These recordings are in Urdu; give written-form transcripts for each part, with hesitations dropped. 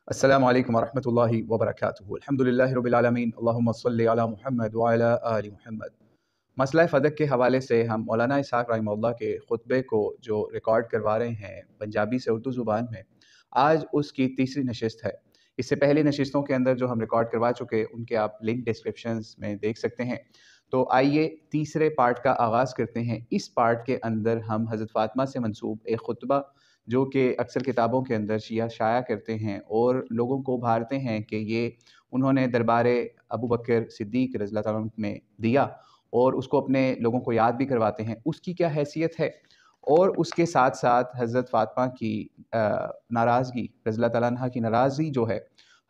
السلام علیکم ورحمۃ اللہ وبرکاتہ۔ الحمدللہ رب العالمین، اللہم صلی علی محمد وعلی آل محمد۔ مسئلہ فدق کے حوالے سے ہم مولانا اسحاق رحمہ اللہ کے خطبے کو جو ریکارڈ کروا رہے ہیں پنجابی سے اردو زبان میں، آج اس کی تیسری نشست ہے۔ اس سے پہلے نشستوں کے اندر جو ہم ریکارڈ کروا چکے ان کے آپ لنک ڈسکرپشنز میں دیکھ سکتے ہیں۔ تو آئیے تیسرے پارٹ کا آغاز کرتے ہیں۔ اس پارٹ کے اندر ہم حضرت فاطمہ سے منسوب ایک خطبہ جو کہ اکثر کتابوں کے اندر شیعہ شائع کرتے ہیں اور لوگوں کو ابھارتے ہیں کہ یہ انہوں نے دربار ابو بکر صدیق رضی اللہ تعالیٰ عنہ میں دیا، اور اس کو اپنے لوگوں کو یاد بھی کرواتے ہیں اس کی کیا حیثیت ہے، اور اس کے ساتھ ساتھ حضرت فاطمہ کی ناراضگی، رضی اللہ تعالیٰ عنہ کی ناراضگی جو ہے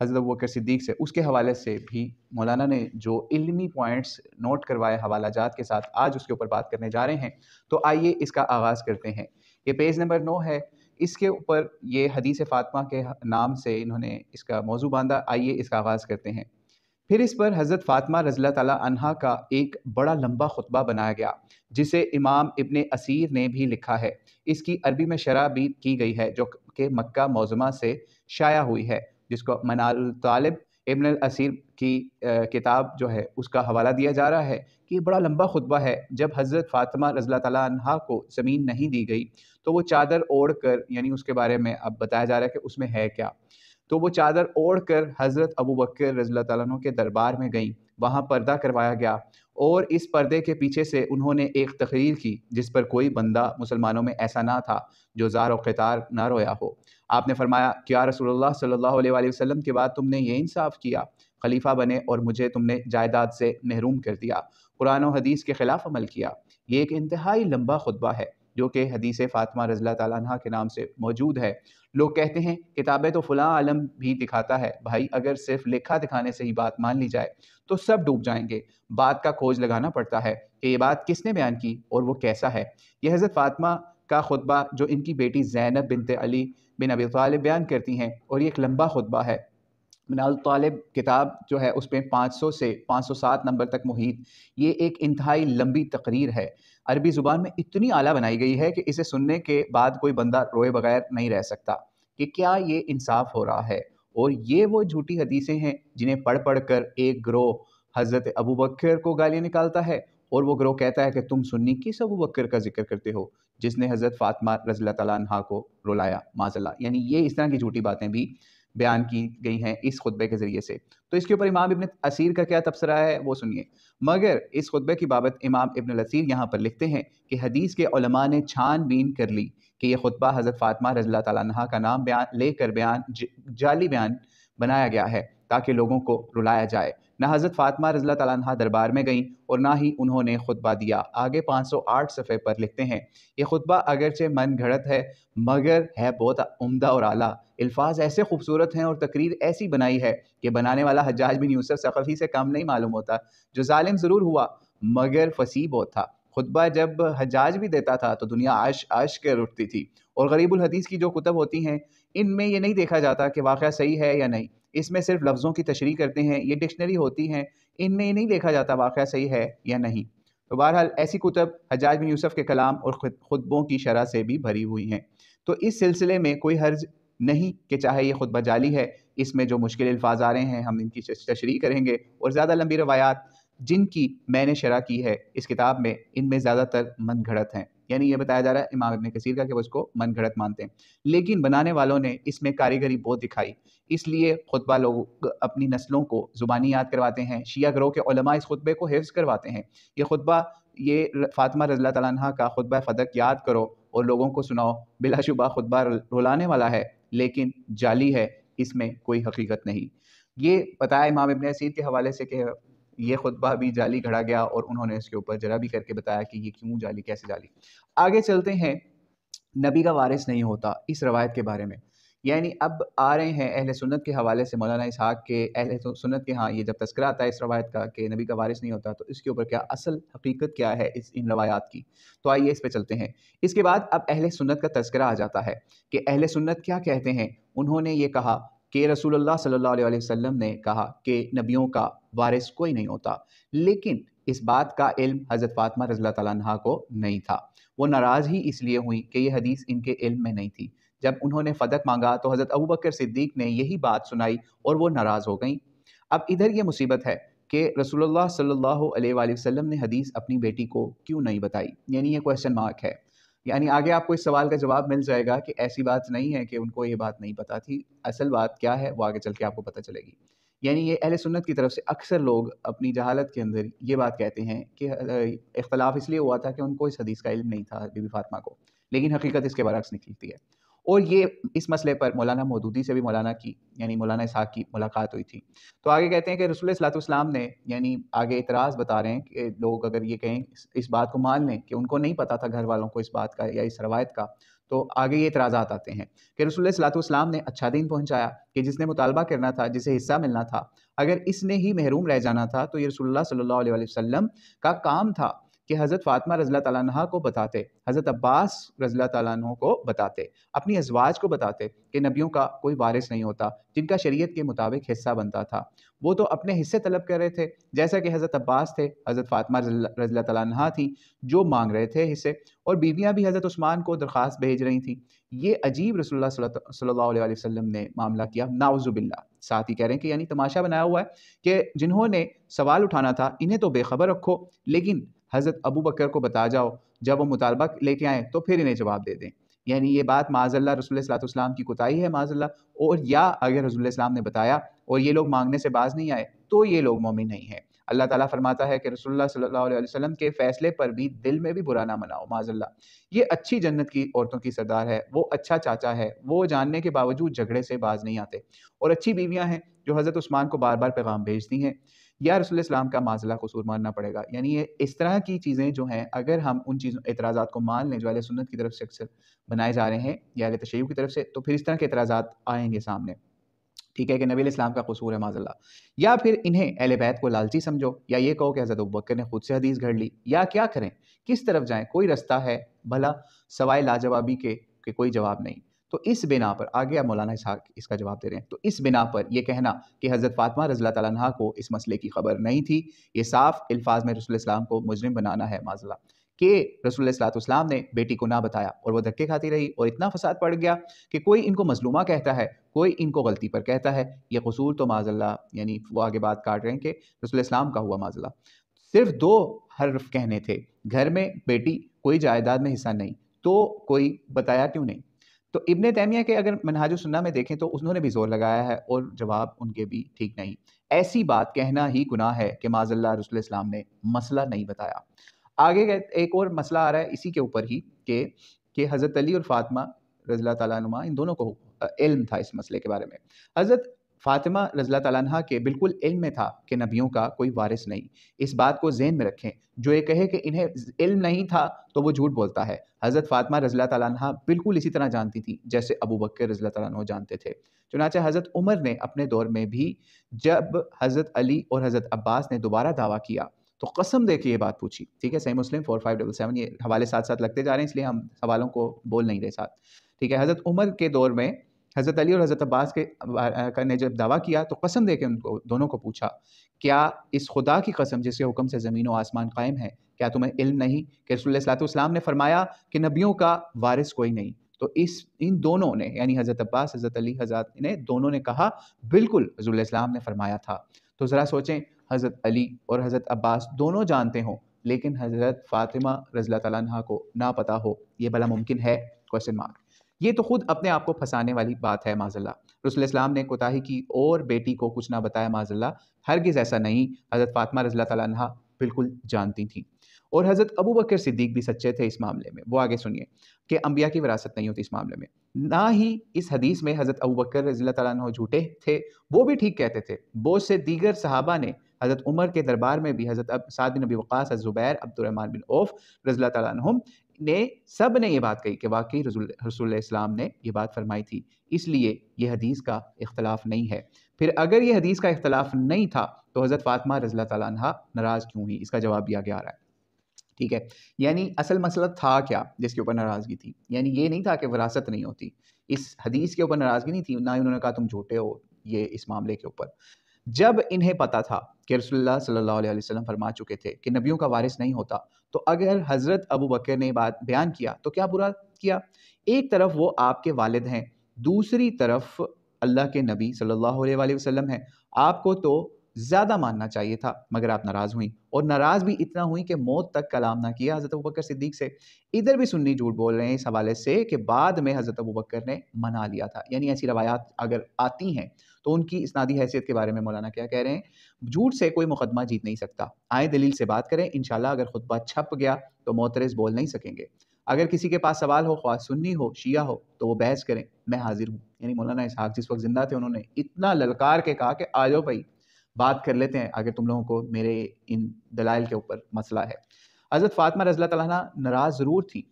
حضرت ابو بکر صدیق سے، اس کے حوالے سے بھی مولانا نے جو علمی پوائنٹس نوٹ کروائے حوالہ جات کے ساتھ، آج اس کے اوپر بات کرنے جا رہے ہیں۔ تو آئیے اس کا آغاز کرتے ہیں۔ یہ پیج نمبر 9 ہے، اس کے اوپر یہ حدیث فاطمہ کے نام سے انہوں نے اس کا موضوع باندھا۔ آئیے اس کا آغاز کرتے ہیں۔ پھر اس پر حضرت فاطمہ رضی اللہ تعالیٰ عنہا کا ایک بڑا لمبا خطبہ بنایا گیا، جسے امام ابن اسیر نے بھی لکھا ہے۔ اس کی عربی میں شرح بھی کی گئی ہے جو کہ مکہ معظمہ سے شائع ہوئی ہے، جس کو منال الطالب ابن الاسیر کی کتاب جو ہے اس کا حوالہ دیا جا رہا ہے کہ یہ بڑا لمبا خطبہ ہے۔ جب حضرت فاطمہ رضی اللہ تعالیٰ عنہا کو زمین نہیں دی گئی تو وہ چادر اوڑھ کر، یعنی اس کے بارے میں اب بتایا جا رہا ہے کہ اس میں ہے کیا، تو وہ چادر اوڑھ کر حضرت ابو بکر رضی اللہ تعالیٰ عنہ کے دربار میں گئیں، وہاں پردہ کروایا گیا، اور اس پردے کے پیچھے سے انہوں نے ایک تقریر کی جس پر کوئی بندہ مسلمانوں میں ایسا نہ تھا جو زار و قطار نہ رویا ہو۔ آپ نے فرمایا، کیا رسول اللہ صلی اللہ علیہ وآلہ وسلم کے بعد تم نے یہ انصاف کیا، خلیفہ بنے اور مجھے تم نے جائیداد سے محروم کر دیا، قرآن و حدیث کے خلاف عمل کیا۔ یہ ایک انتہائی لمبا خطبہ ہے جو کہ حدیث فاطمہ رضی اللہ تعالیٰ عنہ کے نام سے موجود ہے۔ لوگ کہتے ہیں کتابیں تو فلاں عالم بھی دکھاتا ہے، بھائی اگر صرف لکھا دکھانے سے ہی بات مان لی جائے تو سب ڈوب جائیں گے۔ بات کا کھوج لگانا پڑتا ہے کہ یہ بات کس نے بیان کی اور وہ کیسا ہے۔ یہ حضرت فاطمہ کا خطبہ جو ان کی بیٹی زینب بنت علی بن ابی طالب بیان کرتی ہیں، اور یہ ایک لمبا خطبہ ہے۔ منال طالب کتاب جو ہے اس پہ 500 سے 507 نمبر تک محیط یہ ایک انتہائی لمبی تقریر ہے، عربی زبان میں اتنی اعلیٰ بنائی گئی ہے کہ اسے سننے کے بعد کوئی بندہ روئے بغیر نہیں رہ سکتا کہ کیا یہ انصاف ہو رہا ہے۔ اور یہ وہ جھوٹی حدیثیں ہیں جنہیں پڑھ پڑھ کر ایک گروہ حضرت ابو بکر کو گالیاں نکالتا ہے، اور وہ گروہ کہتا ہے کہ تم سنی کس ابو بکر کا ذکر کرتے ہو جس نے حضرت فاطمہ رضی اللہ تعالیٰ عنہا کو رلایا، معاذ اللہ۔ یعنی یہ اس طرح کی جھوٹی باتیں بھی بیان کی گئی ہیں اس خطبے کے ذریعے سے۔ تو اس کے اوپر امام ابن اسیر کا کیا تبصرہ ہے وہ سنیے۔ مگر اس خطبے کی بابت امام ابن الاسیر یہاں پر لکھتے ہیں کہ حدیث کے علماء نے چھان بین کر لی کہ یہ خطبہ حضرت فاطمہ رضی اللہ تعالیٰ عنہا کا نام لے کر جعلی بیان بنایا گیا ہے تاکہ لوگوں کو رلایا جائے۔ نہ حضرت فاطمہ رضی اللہ تعالیٰ عنہا دربار میں گئیں اور نہ ہی انہوں نے خطبہ دیا۔ آگے 508 صفحے پر لکھتے ہیں، یہ خطبہ اگرچہ من گھڑت ہے مگر ہے بہت عمدہ اور اعلیٰ، الفاظ ایسے خوبصورت ہیں اور تقریر ایسی بنائی ہے کہ بنانے والا حجاج بن یوسف ثقفی سے کم نہیں معلوم ہوتا، جو ظالم ضرور ہوا مگر فصیح بہت تھا۔ خطبہ جب حجاج بھی دیتا تھا تو دنیا عش عش کر اٹھتی تھی۔ اور غریب الحدیث کی جو کتب ہوتی ہیں ان میں یہ نہیں دیکھا جاتا کہ واقعہ صحیح ہے یا نہیں، اس میں صرف لفظوں کی تشریح کرتے ہیں۔ یہ ڈکشنری ہوتی ہیں، ان میں یہ نہیں دیکھا جاتا واقعہ صحیح ہے یا نہیں۔ تو بہرحال ایسی کتب حجاج بن یوسف کے کلام اور خطبوں کی شرح سے بھی بھری ہوئی ہیں۔ تو اس سلسلے میں کوئی حرج نہیں کہ چاہے یہ خطبہ جعلی ہے، اس میں جو مشکل الفاظ آ رہے ہیں ہم ان کی تشریح کریں گے، اور زیادہ لمبی روایات جن کی میں نے شرح کی ہے اس کتاب میں، ان میں زیادہ تر من گھڑت ہیں۔ یعنی یہ بتایا جا رہا ہے امام ابن کثیر کا کہ وہ اس کو من گھڑت مانتے ہیں، لیکن بنانے والوں نے اس میں کاریگری بہت دکھائی، اس لیے خطبہ لوگ اپنی نسلوں کو زبانی یاد کرواتے ہیں۔ شیعہ گروہ کے علماء اس خطبے کو حفظ کرواتے ہیں۔ یہ خطبہ، یہ فاطمہ رضی اللہ تعالیٰ عنہ کا خطبہ فدق یاد کرو اور لوگوں کو سناؤ، بلا شبہ خطبہ رلانے والا ہے لیکن جعلی ہے، اس میں کوئی حقیقت نہیں۔ یہ بتایا امام ابن اسیر کے حوالے سے کہ یہ خطبہ بھی جعلی گھڑا گیا، اور انہوں نے اس کے اوپر جرح بھی کر کے بتایا کہ یہ کیوں جعلی، کیسے جعلی۔ آگے چلتے ہیں، نبی کا وارث نہیں ہوتا اس روایت کے بارے میں۔ یعنی اب آ رہے ہیں اہل سنت کے حوالے سے، مولانا اسحاق کے اہل سنت کے ہاں یہ جب تذکرہ آتا ہے اس روایت کا کہ نبی کا وارث نہیں ہوتا، تو اس کے اوپر کیا اصل حقیقت کیا ہے ان روایات کی، تو آئیے اس پہ چلتے ہیں۔ اس کے بعد اب اہل سنت کا تذکرہ آ جاتا ہے کہ اہل سنت کیا کہتے ہیں۔ انہوں نے یہ کہا کہ رسول اللہ صلی اللہ علیہ وسلم نے کہا کہ نبیوں کا وارث کوئی نہیں ہوتا، لیکن اس بات کا علم حضرت فاطمہ رضی اللہ تعالیٰ عنہ کو نہیں تھا۔ وہ ناراض ہی اس لیے ہوئی کہ یہ حدیث ان کے علم میں نہیں تھی۔ جب انہوں نے فدق مانگا تو حضرت ابو بکر صدیق نے یہی بات سنائی اور وہ ناراض ہو گئیں۔ اب ادھر یہ مصیبت ہے کہ رسول اللہ صلی اللہ علیہ وآلہ وسلم نے حدیث اپنی بیٹی کو کیوں نہیں بتائی، یعنی یہ کویسچن مارک ہے۔ یعنی آگے آپ کو اس سوال کا جواب مل جائے گا کہ ایسی بات نہیں ہے کہ ان کو یہ بات نہیں پتہ تھی، اصل بات کیا ہے وہ آگے چل کے آپ کو پتہ چلے گی۔ یعنی یہ اہل سنت کی طرف سے اکثر لوگ اپنی جہالت کے اندر یہ بات کہتے ہیں کہ اختلاف اس لیے ہوا تھا کہ ان کو اس حدیث کا علم نہیں تھا بی بی فاطمہ کو، لیکن حقیقت اس کے برعکس نکلتی ہے۔ اور یہ اس مسئلے پر مولانا مودودی سے بھی مولانا اسحاق کی ملاقات ہوئی تھی۔ تو آگے کہتے ہیں کہ رسول اللہ صلی اللہ علیہ وسلم نے یعنی آگے اعتراض بتا رہے ہیں کہ لوگ اگر یہ کہیں اس بات کو مان لیں کہ ان کو نہیں پتا تھا گھر والوں کو اس بات کا یا اس روایت کا، تو آگے یہ اعتراضات آتے ہیں کہ رسول اللہ صلی اللہ علیہ وسلم نے اچھا دین پہنچایا کہ جس نے مطالبہ کرنا تھا، جسے حصہ ملنا تھا، اگر اس نے ہی محروم رہ جانا تھا تو یہ رسول اللہ صلی اللہ علیہ وسلم کا کام تھا کہ حضرت فاطمہ رضی اللہ تعالیٰ عنہ کو بتاتے، حضرت عباس رضی اللہ تعالیٰ عنہ کو بتاتے، اپنی ازواج کو بتاتے کہ نبیوں کا کوئی وارث نہیں ہوتا جن کا شریعت کے مطابق حصہ بنتا تھا۔ وہ تو اپنے حصے طلب کر رہے تھے، جیسا کہ حضرت عباس تھے، حضرت فاطمہ رضی اللہ تعالیٰ عنہ تھی جو مانگ رہے تھے حصے، اور بیویاں بھی حضرت عثمان کو درخواست بھیج رہی تھیں۔ یہ عجیب رسول اللہ صلی اللہ علیہ وسلم نے معاملہ کیا، نعوذ باللہ۔ ساتھ ہی کہہ رہے ہیں کہ یعنی تماشا بنایا ہوا ہے کہ جنہوں نے سوال اٹھانا تھا انہیں تو بے خبر رکھو، لیکن حضرت ابو بکر کو بتا جاؤ جب وہ مطالبہ لے کے آئیں تو پھر انہیں جواب دے دیں۔ یعنی یہ بات معاذ اللہ رسول اللہ صلی اللہ علیہ وسلم کی کوتاہی ہے معاذ اللہ، اور یا اگر رسول اللہ صلی اللہ علیہ وسلم نے بتایا اور یہ لوگ مانگنے سے باز نہیں آئے تو یہ لوگ مومن نہیں ہیں۔ اللہ تعالیٰ فرماتا ہے کہ رسول اللہ صلی اللہ علیہ وسلم کے فیصلے پر بھی دل میں بھی برا نہ مناؤ معاذ اللہ۔ یہ اچھی جنت کی عورتوں کی سردار ہے، وہ اچھا چاچا ہے، وہ جاننے کے باوجود جھگڑے سے باز نہیں آتے، اور اچھی بیویاں ہیں جو حضرت عثمان کو بار بار پیغام بھیجتی ہیں۔ یا رسول اللہ السلام کا معاذ اللہ قصور ماننا پڑے گا۔ یعنی یہ اس طرح کی چیزیں جو ہیں اگر ہم ان چیزوں اعتراضات کو مان لیں جو اہل سنت کی طرف سے اکثر بنائے جا رہے ہیں یا اہل تشیع کی طرف سے، تو پھر اس طرح کے اعتراضات آئیں گے سامنے، ٹھیک ہے، کہ نبی علیہ السلام کا قصور ہے معاذ اللہ۔ یا پھر انہیں اہل بیت کو لالچی سمجھو، یا یہ کہو کہ حضرت ابوبکر نے خود سے حدیث گھڑ لی، یا کیا کریں، کس طرف جائیں، کوئی رستہ ہے بھلا سوائے لاجوابی کے کہ کوئی جواب نہیں۔ تو اس بنا پر آگے اب مولانا اسحاق اس کا جواب دے رہے ہیں، تو اس بنا پر یہ کہنا کہ حضرت فاطمہ رضی اللہ تعالیٰ عنہ کو اس مسئلے کی خبر نہیں تھی، یہ صاف الفاظ میں رسول اللہ السلام کو مجرم بنانا ہے معاذ اللہ، کہ رسول اللہ صلی اللہ علیہ وسلم نے بیٹی کو نہ بتایا اور وہ دھکے کھاتی رہی اور اتنا فساد پڑ گیا کہ کوئی ان کو مظلومہ کہتا ہے، کوئی ان کو غلطی پر کہتا ہے، یہ قصور تو معاذ اللہ، یعنی وہ آگے بات کاٹ رہے ہیں کہ رسول اللہ السلام کا ہوا معاذ اللہ۔ صرف 2 حرف کہنے تھے، گھر میں بیٹی کوئی جائیداد میں حصہ نہیں، تو کوئی بتایا کیوں نہیں؟ تو ابن تیمیہ کے اگر منہاج السنہ میں دیکھیں تو انہوں نے بھی زور لگایا ہے اور جواب ان کے بھی ٹھیک نہیں۔ ایسی بات کہنا ہی گناہ ہے کہ معاذ اللہ رسول اللہ السلام نے مسئلہ نہیں بتایا۔ آگے ایک اور مسئلہ آ رہا ہے اسی کے اوپر ہی کہ حضرت علی اور فاطمہ رضی اللہ تعالیٰ عنہ ان دونوں کو علم تھا اس مسئلے کے بارے میں۔ حضرت فاطمہ رضی اللہ تعالیٰ عنہ کے بالکل علم میں تھا کہ نبیوں کا کوئی وارث نہیں، اس بات کو ذہن میں رکھیں، جو یہ کہے کہ انہیں علم نہیں تھا تو وہ جھوٹ بولتا ہے۔ حضرت فاطمہ رضی اللہ تعالیٰ عنہ بالکل اسی طرح جانتی تھی جیسے ابو بکر رضی اللہ تعالیٰ عنہ جانتے تھے۔ چنانچہ حضرت عمر نے اپنے دور میں بھی جب حضرت علی اور حضرت عباس نے دوبارہ دعویٰ کیا تو قسم دے کے یہ بات پوچھی، ٹھیک ہے، صحیح مسلم 4577، یہ حوالے ساتھ ساتھ لگتے جا رہے ہیں اس لیے ہم سوالوں کو بول نہیں رہے ساتھ، ٹھیک ہے۔ حضرت عمر کے دور میں حضرت علی اور حضرت عباس نے جب دعویٰ کیا تو قسم دے کے ان کو دونوں کو پوچھا، کیا اس خدا کی قسم جس کے حکم سے زمین و آسمان قائم ہے، کیا تمہیں علم نہیں کہ رسول اللہ صلی اللہ علیہ وسلم نے فرمایا کہ نبیوں کا وارث کوئی نہیں؟ تو ان دونوں نے یعنی حضرت عباس حضرت علی حضرت نے دونوں نے کہا بالکل رسول اللہ صلی اللہ علیہ وسلم نے فرمایا تھا۔ تو ذرا سوچیں، حضرت علی اور حضرت عباس دونوں جانتے ہوں لیکن حضرت فاطمہ رضی اللہ تعالیٰ عنہ کو نہ پتہ ہو، یہ بھلا ممکن ہے؟ Question mark. یہ تو خود اپنے آپ کو پھنسانے والی بات ہے معاذ اللہ۔ رسول اللہ السلام نے کوتاہی کی اور بیٹی کو کچھ نہ بتایا معاذ اللہ، ہرگز ایسا نہیں، حضرت فاطمہ رضی اللہ تعالیٰ عنہ بالکل جانتی تھیں۔ اور حضرت ابو بکر صدیق بھی سچے تھے اس معاملے میں، وہ آگے سنیے کہ انبیاء کی وراثت نہیں ہوتی اس معاملے میں، نہ ہی اس حدیث میں حضرت ابو بکر رضی اللہ تعالیٰ عنہ جھوٹے تھے، وہ بھی ٹھیک کہتے تھے۔ بہت سے دیگر صحابہ نے حضرت عمر کے دربار میں بھی حضرت سعد بن ابی وقاص، الزبیر، عبد الرحمن بن عوف رضی اللہ تعالیٰ عنہم سب نے یہ بات کہی کہ واقعی رسول اللہ السلام نے یہ بات فرمائی تھی، اس لیے یہ حدیث کا اختلاف نہیں ہے۔ پھر اگر یہ حدیث کا اختلاف نہیں تھا تو حضرت فاطمہ رضی اللہ تعالیٰ عنہ ناراض کیوں ہوئی؟ اس کا جواب بھی آگے آ رہا ہے، ٹھیک ہے۔ یعنی اصل مسئلہ تھا کیا جس کے اوپر ناراضگی تھی؟ یعنی یہ نہیں تھا کہ وراثت نہیں ہوتی، اس حدیث کے اوپر ناراضگی نہیں تھی، نہ انہوں نے کہا تم جھوٹے ہو یہ اس معاملے کے اوپر۔ جب انہیں پتا تھا کہ کہ رسول اللہ صلی اللہ علیہ وسلم فرما چکے تھے کہ نبیوں کا وارث نہیں ہوتا، تو اگر حضرت ابو بکر نے بات بیان کیا تو کیا برا کیا؟ ایک طرف وہ آپ کے والد ہیں، دوسری طرف اللہ کے نبی صلی اللہ علیہ وآلہ وسلم ہیں. آپ کو تو زیادہ ماننا چاہیے تھا، مگر آپ ناراض ہوئیں، اور ناراض بھی اتنا ہوئیں کہ موت تک کلام نہ کیا حضرت ابوبکر صدیق سے. ادھر بھی سنی جھوٹ بول رہے ہیں اس حوالے سے کہ بعد میں حضرت ابوبکر نے منا لیا تھا. یعنی ایسی روایات اگر آتی ہیں تو ان کی اسنادی حیثیت کے بارے میں مولانا کیا کہہ رہے ہیں؟ جھوٹ سے کوئی مقدمہ جیت نہیں سکتا. آئیں دلیل سے بات کریں، انشاءاللہ اگر خطبہ چھپ گیا تو معترض بول نہیں سکیں گے. اگر کسی کے پاس سوال ہو، خواہ سنی ہو شیعہ ہو، تو وہ بحث کریں، میں حاضر ہوں. یعنی مولانا اسحاق جس وقت زندہ تھے انہوں نے اتنا للکار کے کہا کہ آ جاؤ بھائی بات کر لیتے ہیں اگر تم لوگوں کو میرے ان دلائل کے اوپر مسئلہ ہے. حضرت فاطمہ رضی اللہ تعالیٰ عنہ ناراض ضرور تھی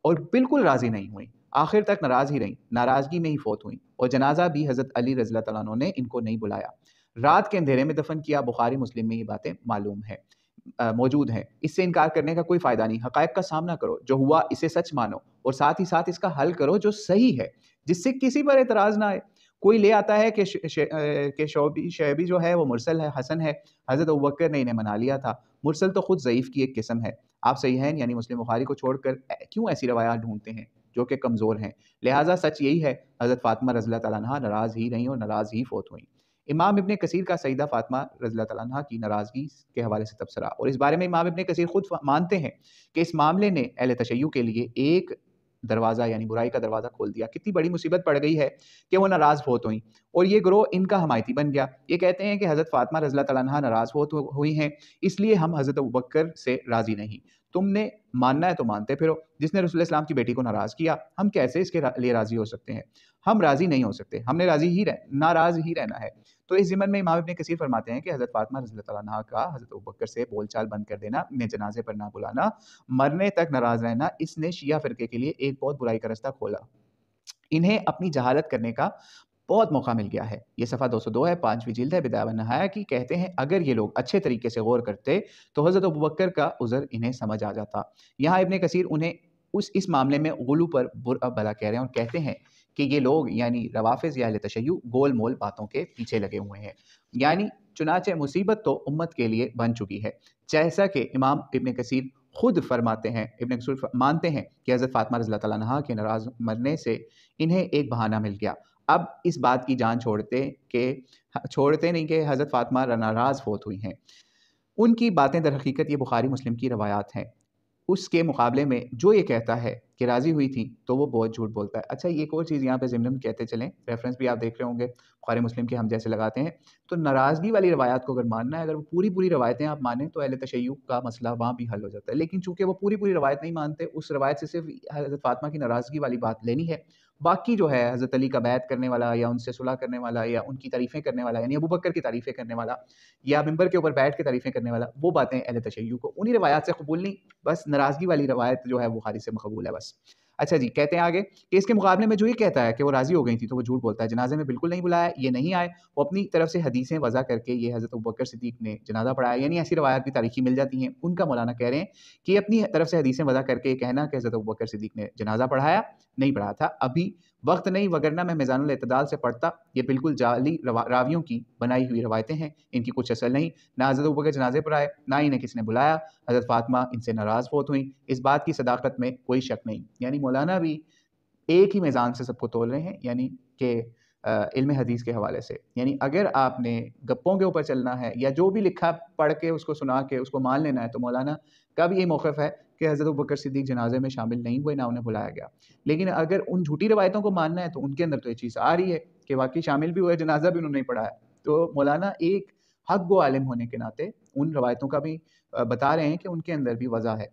اور بالکل راضی نہیں ہوئی، آخر تک ناراض ہی رہیں، ناراضگی میں ہی فوت ہوئیں، اور جنازہ بھی حضرت علی رضی اللہ تعالیٰ عنہ نے ان کو نہیں بلایا، رات کے اندھیرے میں دفن کیا. بخاری مسلم میں یہ باتیں معلوم ہے، موجود ہیں. اس سے انکار کرنے کا کوئی فائدہ نہیں. حقائق کا سامنا کرو، جو ہوا اسے سچ مانو، اور ساتھ ہی ساتھ اس کا حل کرو جو صحیح ہے، جس سے کسی پر اعتراض نہ آئے. کوئی لے آتا ہے کہ شعبی جو ہے وہ مرسل ہے، حسن ہے، حضرت ابوبکر نے انہیں منا لیا تھا. مرسل تو خود ضعیف کی ایک قسم ہے. آپ صحیحین یعنی مسلم بخاری کو چھوڑ کر کیوں ایسی روایات ڈھونڈتے ہیں جو کہ کمزور ہیں؟ لہٰذا سچ یہی ہے، حضرت فاطمہ رضی اللہ تعالیٰ عنہ ناراض ہی رہیں اور ناراض ہی فوت ہوئیں. امام ابن کثیر کا سیدہ فاطمہ رضی اللہ تعالیٰ عنہ کی ناراضگی کے حوالے سے تبصرہ، اور اس بارے میں امام ابن کثیر خود مانتے ہیں کہ اس معاملے نے اہل تشیع کے لیے ایک دروازہ یعنی برائی کا دروازہ کھول دیا. کتنی بڑی مصیبت پڑ گئی ہے کہ وہ ناراض فوت ہوئیں اور یہ گروہ ان کا حمایتی بن گیا. یہ کہتے ہیں کہ حضرت فاطمہ رضی اللہ تعالیٰ عنہ ناراض فوت ہوئی ہیں، اس لیے ہم حضرت ابوبکر سے راضی نہیں. تم نے ماننا ہے تو مانتے پھرو. جس نے رسول اللہ اسلام کی بیٹی کو ناراض کیا، ہم کیسے اس کے لیے راضی ہو سکتے ہیں؟ ہم راضی نہیں ہو سکتے، ہم نے ناراض ہی رہنا ہے. تو اس ضمن میں امام ابن کثیر فرماتے ہیں کہ حضرت فاطمہ رضی اللہ تعالیٰ عنہ کا حضرت ابوبکر سے بول چال بند کر دینا، انہیں جنازے پر نہ بلانا، مرنے تک ناراض رہنا، اس نے شیعہ فرقے کے لیے ایک بہت برائی کا رستہ کھولا. انہیں اپنی جہالت کرنے کا بہت موقع مل گیا ہے. یہ صفحہ 202 ہے، 5ویں جلد ہے بدایہ والنہایہ کی. کہتے ہیں اگر یہ لوگ اچھے طریقے سے غور کرتے تو حضرت ابوبکر کا عذر انہیں سمجھ آ جاتا. یہاں ابن کثیر انہیں اس معاملے میں غلو پر برا بھلا کہہ رہے ہیں اور کہتے ہیں کہ یہ لوگ یعنی روافض یا اہل تشیع گول مول باتوں کے پیچھے لگے ہوئے ہیں. یعنی چنانچہ مصیبت تو امت کے لیے بن چکی ہے، جیسا کہ امام ابن کثیر خود فرماتے ہیں. ابن کثیر مانتے ہیں کہ حضرت فاطمہ رضی اللہ تعالیٰ عنہ کے ناراض مرنے سے انہیں ایک بہانہ مل گیا. اب اس بات کی جان چھوڑتے نہیں کہ حضرت فاطمہ ناراض فوت ہوئی ہیں. ان کی باتیں در حقیقت یہ بخاری مسلم کی روایات ہیں. اس کے مقابلے میں جو یہ کہتا ہے کہ راضی ہوئی تھی تو وہ بہت جھوٹ بولتا ہے. اچھا ایک اور چیز یہاں پہ ضمن کہتے چلیں، ریفرنس بھی آپ دیکھ رہے ہوں گے بخاری مسلم کے ہم جیسے لگاتے ہیں. تو ناراضگی والی روایات کو اگر ماننا ہے، اگر وہ پوری روایتیں آپ مانیں تو اہل تشیع کا مسئلہ وہاں بھی حل ہو جاتا ہے. لیکن چونکہ وہ پوری روایت نہیں مانتے، اس روایت سے صرف حضرت فاطمہ کی ناراضگی والی بات لینی ہے. باقی جو ہے حضرت علی کا بیعت کرنے والا یا ان سے صلح کرنے والا یا ان کی تعریفیں کرنے والا یعنی ابوبکر کی تعریفیں کرنے والا یا ممبر کے اوپر بیٹھ کے تعریفیں کرنے والا، وہ باتیں اہل تشیع کو انہی روایات سے قبول نہیں. بس ناراضگی والی روایت جو ہے بخاری سے مقبول ہے بس. اچھا جی، کہتے ہیں آگے کہ اس کے مقابلے میں جو یہ کہتا ہے کہ وہ راضی ہو گئی تھی تو وہ جھوٹ بولتا ہے. جنازے میں بالکل نہیں بلایا، یہ نہیں آئے. وہ اپنی طرف سے حدیثیں وضع کر کے یہ حضرت ابوبکر صدیق نے جنازہ پڑھایا. یعنی ایسی روایات بھی تاریخی مل جاتی ہیں. ان کا مولانا کہہ رہے ہیں کہ اپنی طرف سے حدیثیں وضع کر کے یہ کہنا کہ حضرت ابوبکر صدیق نے جنازہ پڑھایا، نہیں پڑھا تھا. ابھی وقت نہیں، وگرنہ میں میزان الاعتدال سے پڑھتا. یہ بالکل جعلی راویوں کی بنائی ہوئی روایتیں ہیں، ان کی کچھ اصل نہیں. نہ حضرت ابوبکر جنازے پر آئے، نہ انہیں کسی نے بلایا. حضرت فاطمہ ان سے ناراض فوت ہوئیں، اس بات کی صداقت میں کوئی شک نہیں. یعنی مولانا بھی ایک ہی میزان سے سب کو تول رہے ہیں، یعنی کہ علم حدیث کے حوالے سے. یعنی اگر آپ نے گپوں کے اوپر چلنا ہے یا جو بھی لکھا پڑھ کے اس کو سنا کے اس کو مان لینا ہے، تو مولانا کا بھی یہ موقف ہے کہ حضرت ابوبکر صدیق جنازے میں شامل نہیں ہوئے، نہ انہیں بلایا گیا. لیکن اگر ان جھوٹی روایتوں کو ماننا ہے تو ان کے اندر تو یہ چیز آ رہی ہے کہ واقعی شامل بھی ہوئے، جنازہ بھی انہوں نے نہیں پڑھایا. تو مولانا ایک حق گو عالم ہونے کے ناطے ان روایتوں کا بھی بتا رہے ہیں کہ ان کے اندر بھی وضع ہے.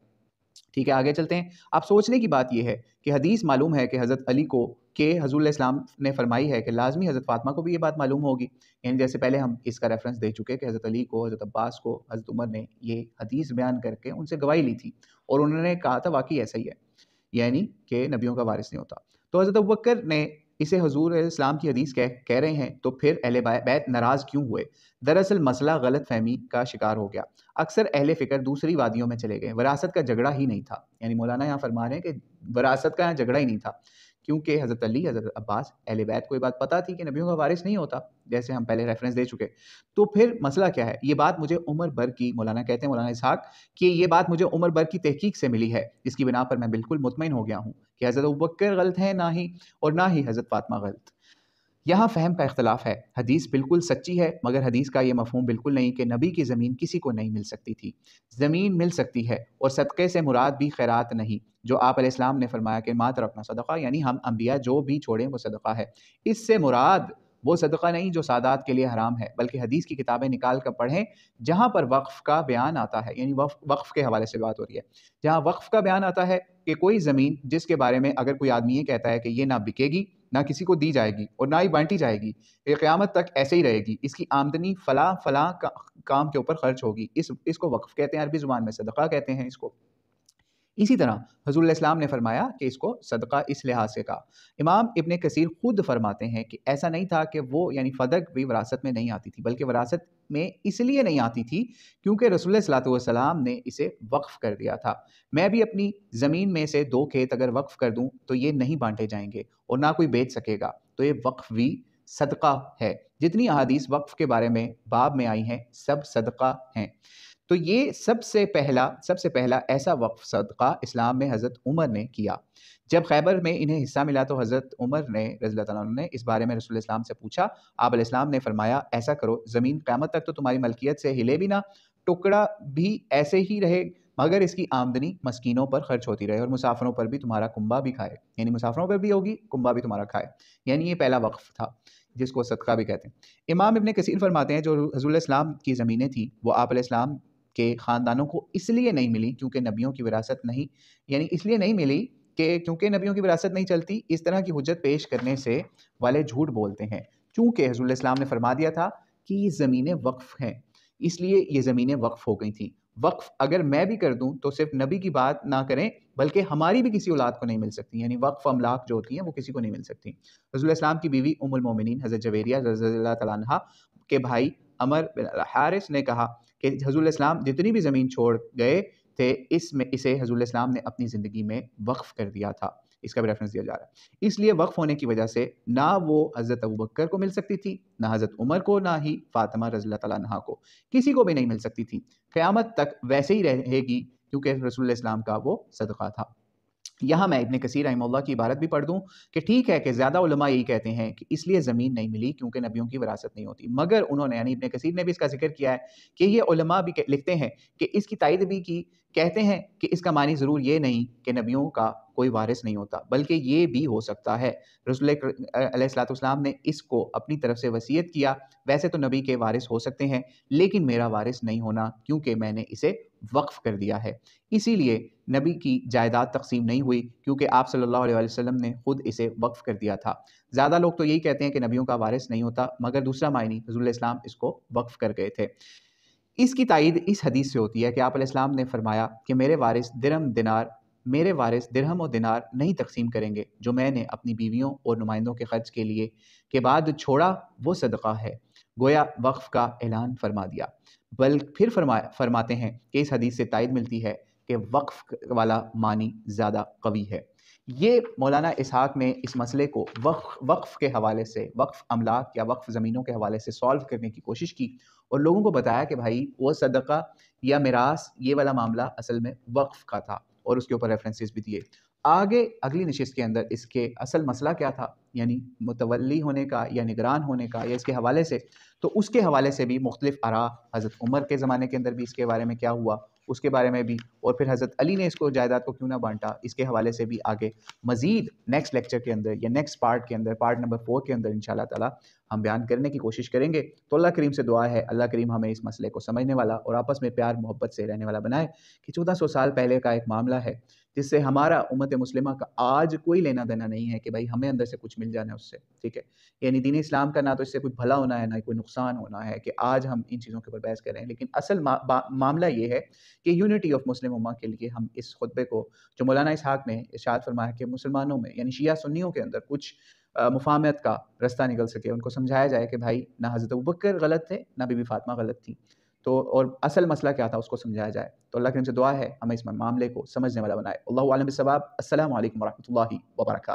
ٹھیک ہے، آگے چلتے ہیں. اب سوچنے کی بات یہ ہے کہ حدیث معلوم ہے کہ حضرت علی کو کہ حضور علیہ السلام نے فرمائی ہے کہ لازمی حضرت فاطمہ کو بھی یہ بات معلوم ہوگی. یعنی جیسے پہلے ہم اس کا ریفرنس دے چکے کہ حضرت علی کو، حضرت عباس کو حضرت عمر نے یہ حدیث بیان کر کے ان سے گواہی لی تھی اور انہوں نے کہا تھا واقعی ایسا ہی ہے، یعنی کہ نبیوں کا وارث نہیں ہوتا. تو حضرت ابوبکر نے اسے حضور علیہ السلام کی حدیث کہہ رہے ہیں، تو پھر اہل بیت ناراض کیوں ہوئے؟ دراصل مسئلہ غلط فہمی کا شکار ہو گیا. اکثر اہل فکر دوسری وادیوں میں چلے گئے. وراثت کا جھگڑا ہی نہیں تھا. یعنی مولانا یہاں فرما رہے ہیں کہ وراثت کا یہاں جھگڑا ہی نہیں تھا، کیونکہ حضرت علی، حضرت عباس، اہل بیت کو یہ بات پتہ تھی کہ نبیوں کا وارث نہیں ہوتا، جیسے ہم پہلے ریفرنس دے چکے. تو پھر مسئلہ کیا ہے؟ یہ بات مجھے عمر بر کی، مولانا کہتے ہیں مولانا اسحاق کہ یہ بات مجھے عمر بر کی تحقیق سے ملی ہے، جس کی بنا پر میں بالکل مطمئن ہو گیا ہوں کہ حضرت ابوبکر غلط ہیں نہ ہی حضرت فاطمہ غلط. یہاں فہم کا اختلاف ہے. حدیث بالکل سچی ہے، مگر حدیث کا یہ مفہوم بالکل نہیں کہ نبی کی زمین کسی کو نہیں مل سکتی تھی. زمین مل سکتی ہے، اور صدقے سے مراد بھی خیرات نہیں، جو آپ علیہ السلام نے فرمایا کہ ما ترکنا صدقہ، یعنی ہم انبیاء جو بھی چھوڑیں وہ صدقہ ہے. اس سے مراد وہ صدقہ نہیں جو سادات کے لیے حرام ہے، بلکہ حدیث کی کتابیں نکال کر پڑھیں جہاں پر وقف کا بیان آتا ہے، یعنی وقف کے حوالے سے بات ہو رہی ہے، جہاں وقف کا بیان آتا ہے کہ کوئی زمین جس کے بارے میں اگر کوئی آدمی یہ کہتا ہے کہ یہ نہ بکے گی، نہ کسی کو دی جائے گی، اور نہ ہی بانٹی جائے گی، یہ قیامت تک ایسے ہی رہے گی، اس کی آمدنی فلاں فلاں کام کے اوپر خرچ ہوگی، اس کو وقف کہتے ہیں، عربی زبان میں صدقہ کہتے ہیں اس کو. اسی طرح حضور علیہ السلام نے فرمایا کہ اس کو صدقہ اس لحاظ سے کہا. امام ابن کثیر خود فرماتے ہیں کہ ایسا نہیں تھا کہ وہ، یعنی فدق بھی وراثت میں نہیں آتی تھی، بلکہ وراثت میں اس لیے نہیں آتی تھی کیونکہ رسول اللہ صلی اللہ علیہ وسلم نے اسے وقف کر دیا تھا. میں بھی اپنی زمین میں سے 2 کھیت اگر وقف کر دوں تو یہ نہیں بانٹے جائیں گے اور نہ کوئی بیچ سکے گا، تو یہ وقف بھی صدقہ ہے. جتنی احادیث وقف کے بارے میں باب میں آئی ہیں سب صدقہ ہیں. تو یہ سب سے پہلا ایسا وقف صدقہ اسلام میں حضرت عمر نے کیا. جب خیبر میں انہیں حصہ ملا تو حضرت عمر نے رضی اللہ تعالیٰ عنہ نے اس بارے میں رسول اللہ السلام سے پوچھا. آپ علیہ السلام نے فرمایا ایسا کرو، زمین قیامت تک تو تمہاری ملکیت سے ہلے بھی نہ، ٹکڑا بھی ایسے ہی رہے، مگر اس کی آمدنی مسکینوں پر خرچ ہوتی رہے اور مسافروں پر بھی تمہارا کنبہ بھی کھائے، یعنی مسافروں پر بھی ہوگی، کنبہ بھی تمہارا کھائے. یعنی یہ پہلا وقف تھا جس کو صدقہ بھی کہتے ہیں. امام ابن کثیر فرماتے ہیں جو حضور علیہ السلام کی زمینیں تھیں وہ آپ علیہ السلام کہ خاندانوں کو اس لیے نہیں ملی کیونکہ نبیوں کی وراثت نہیں، یعنی اس لیے نہیں ملی کہ کیونکہ نبیوں کی وراثت نہیں چلتی. اس طرح کی حجت پیش کرنے سے والے جھوٹ بولتے ہیں، چونکہ حضور علیہ السلام نے فرما دیا تھا کہ یہ زمینیں وقف ہیں، اس لیے یہ زمینیں وقف ہو گئی تھیں. وقف اگر میں بھی کر دوں تو صرف نبی کی بات نہ کریں بلکہ ہماری بھی کسی اولاد کو نہیں مل سکتی، یعنی وقف املاک جو ہوتی ہیں وہ کسی کو نہیں مل سکتی. رسول اللہ السلام کی بیوی ام المومنین حضرت جویریہ رضی اللہ تعالیٰ عنہا کے بھائی عمر بن حارث نے کہا کہ حضور علیہ السلام جتنی بھی زمین چھوڑ گئے تھے اسے حضور علیہ السلام نے اپنی زندگی میں وقف کر دیا تھا. اس کا بھی ریفرنس دیا جا رہا ہے. اس لیے وقف ہونے کی وجہ سے نہ وہ حضرت ابوبکر کو مل سکتی تھی، نہ حضرت عمر کو، نہ ہی فاطمہ رضی اللہ تعالیٰ عنہا کو، کسی کو بھی نہیں مل سکتی تھی. قیامت تک ویسے ہی رہے گی کیونکہ رسول اللہ السلام کا وہ صدقہ تھا. یہاں میں ابن کثیر رحمہ اللہ کی عبارت بھی پڑھ دوں کہ ٹھیک ہے کہ زیادہ علماء یہی کہتے ہیں کہ اس لیے زمین نہیں ملی کیونکہ نبیوں کی وراثت نہیں ہوتی، مگر انہوں نے، یعنی ابن کثیر نے بھی اس کا ذکر کیا ہے کہ یہ علماء بھی لکھتے ہیں کہ اس کی تائید بھی کی، کہتے ہیں کہ اس کا معنی ضرور یہ نہیں کہ نبیوں کا کوئی وارث نہیں ہوتا، بلکہ یہ بھی ہو سکتا ہے رسول علیہ السلام نے اس کو اپنی طرف سے وصیت کیا. ویسے تو نبی کے وارث ہو سکتے ہیں لیکن میرا وارث نہیں ہونا کیونکہ میں نے اسے وقف کر دیا ہے. اسی لیے نبی کی جائیداد تقسیم نہیں ہوئی کیونکہ آپ صلی اللہ علیہ وسلم نے خود اسے وقف کر دیا تھا. زیادہ لوگ تو یہی کہتے ہیں کہ نبیوں کا وارث نہیں ہوتا، مگر دوسرا معنی حضور علیہ السلام اس کو وقف کر گئے تھے. اس کی تائید اس حدیث سے ہوتی ہے کہ آپ علیہ السلام نے فرمایا کہ میرے وارث درہم و دینار نہیں تقسیم کریں گے، جو میں نے اپنی بیویوں اور نمائندوں کے خرچ کے لیے کے بعد چھوڑا وہ صدقہ ہے. گویا وقف کا اعلان فرما دیا. پھر فرماتے ہیں کہ اس حدیث سے تائید ملتی ہے کہ وقف والا معنی زیادہ قوی ہے. یہ مولانا اسحاق نے اس مسئلے کو وقف کے حوالے سے، وقف املاک یا وقف زمینوں کے حوالے سے سالو کرنے کی کوشش کی اور لوگوں کو بتایا کہ بھائی وہ صدقہ یا میراث یہ والا معاملہ اصل میں وقف کا تھا، اور اس کے اوپر ریفرنسز بھی دیے. آگے اگلی نشست کے اندر اس کے اصل مسئلہ کیا تھا، یعنی متولی ہونے کا یا نگران ہونے کا یا اس کے حوالے سے، تو اس کے حوالے سے بھی مختلف آراء، حضرت عمر کے زمانے کے اندر بھی اس کے بارے میں کیا ہوا اس کے بارے میں بھی، اور پھر حضرت علی نے اس کو جائیداد کو کیوں نہ بانٹا اس کے حوالے سے بھی آگے مزید نیکسٹ لیکچر کے اندر یا نیکسٹ پارٹ کے اندر، پارٹ نمبر 4 کے اندر انشاءاللہ تعالی ہم بیان کرنے کی کوشش کریں گے. تو اللہ کریم سے دعا ہے اللہ کریم ہمیں اس مسئلے کو سمجھنے والا اور آپس میں پیار محبت سے رہنے والا بنائے کہ 1400 سال پہلے کا ایک معاملہ ہے جس سے ہمارا امت مسلمہ کا آج کوئی لینا دینا نہیں ہے کہ بھائی ہمیں اندر سے کچھ مل جانا ہے اس سے، ٹھیک ہے. یعنی دین اسلام کا نہ تو اس سے کوئی بھلا ہونا ہے نہ کوئی نقصان ہونا ہے کہ آج ہم ان چیزوں کے اوپر بحث کریں. لیکن اصل معاملہ یہ ہے کہ یونٹی آف مسلم امہ کے لیے ہم اس خطبے کو جو مولانا اسحاق نے ارشاد فرمایا کہ مسلمانوں میں یعنی شیعہ سنیوں کے اندر کچھ مفاہمت کا رستہ نکل سکے، ان کو سمجھایا جائے کہ بھائی نہ حضرت ابوبکر غلط تھے نہ بی بی فاطمہ غلط تھی، تو اور اصل مسئلہ کیا تھا اس کو سمجھایا جائے. تو اللہ کریم سے دعا ہے ہمیں اس معاملے کو سمجھنے والا بنائے. اللہ عالم بالصواب. السلام علیکم ورحمۃ اللہ وبرکاتہ.